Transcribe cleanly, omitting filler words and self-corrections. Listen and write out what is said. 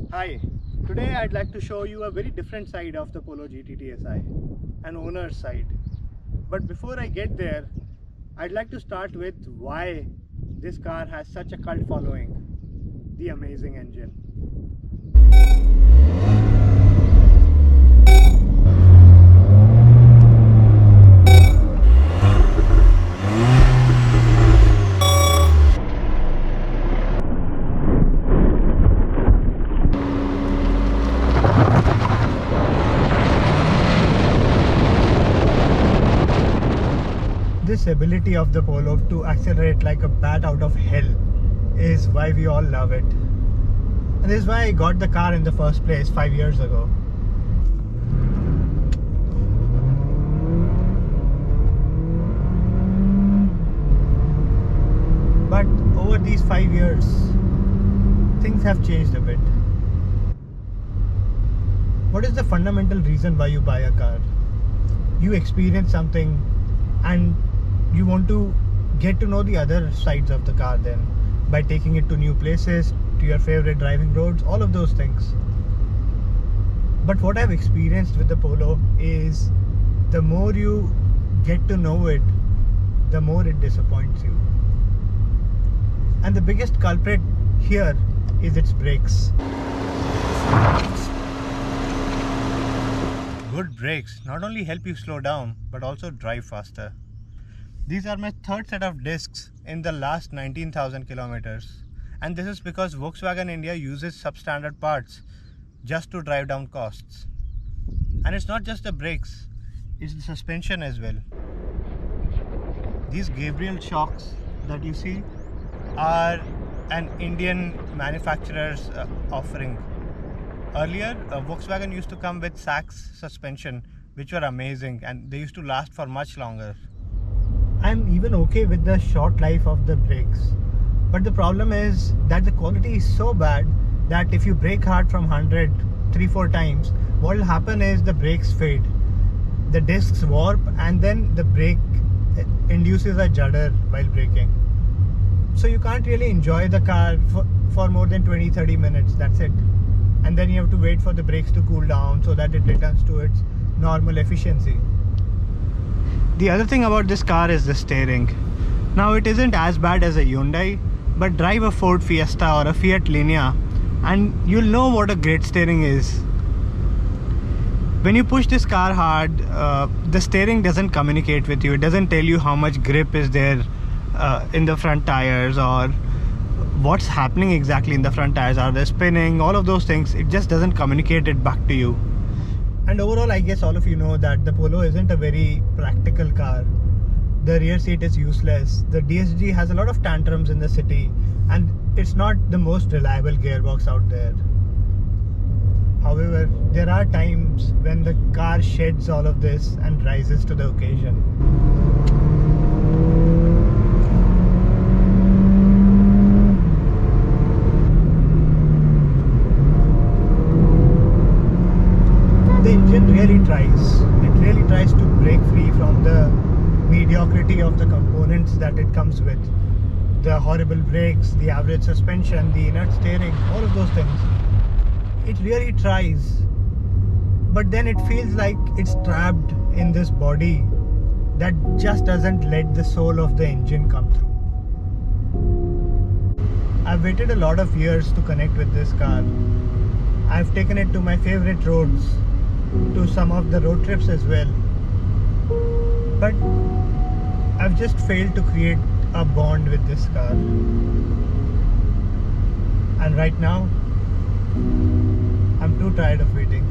Hi, today I'd like to show you a very different side of the Polo GT TSI, an owner's side. But before I get there, I'd like to start with why this car has such a cult following, the amazing engine. This ability of the Polo to accelerate like a bat out of hell is why we all love it. And this is why I got the car in the first place 5 years ago. But over these 5 years, things have changed a bit. What is the fundamental reason why you buy a car? You experience something and you want to get to know the other sides of the car then by taking it to new places, to your favorite driving roads, all of those things. But what I've experienced with the Polo is the more you get to know it, the more it disappoints you. And the biggest culprit here is its brakes. Good brakes not only help you slow down but also drive faster. These are my third set of discs in the last 19,000 kilometers, and this is because Volkswagen India uses substandard parts just to drive down costs. And it's not just the brakes, it's the suspension as well. These Gabriel shocks that you see are an Indian manufacturer's offering. Earlier, Volkswagen used to come with Sachs suspension, which were amazing and they used to last for much longer. I'm even okay with the short life of the brakes, but the problem is that the quality is so bad that if you brake hard from 100 3-4 times, what will happen is the brakes fade, the discs warp, and then the brake induces a judder while braking. So you can't really enjoy the car for more than 20-30 minutes, that's it. And then you have to wait for the brakes to cool down so that it returns to its normal efficiency. The other thing about this car is the steering. Now it isn't as bad as a Hyundai, but drive a Ford Fiesta or a Fiat Linea and you'll know what a great steering is. When you push this car hard, the steering doesn't communicate with you. It doesn't tell you how much grip is there in the front tires or what's happening exactly in the front tires. Are they spinning? All of those things. It just doesn't communicate it back to you. And overall, I guess all of you know that the Polo isn't a very practical car. The rear seat is useless. The DSG has a lot of tantrums in the city and it's not the most reliable gearbox out there. However, there are times when the car sheds all of this and rises to the occasion. The engine really tries. It really tries to break free from the mediocrity of the components that it comes with. The horrible brakes, the average suspension, the inert steering, all of those things. It really tries. But then it feels like it's trapped in this body that just doesn't let the soul of the engine come through. I've waited a lot of years to connect with this car. I've taken it to my favorite roads, to some of the road trips as well, but I've just failed to create a bond with this car. And right now I'm too tired of waiting.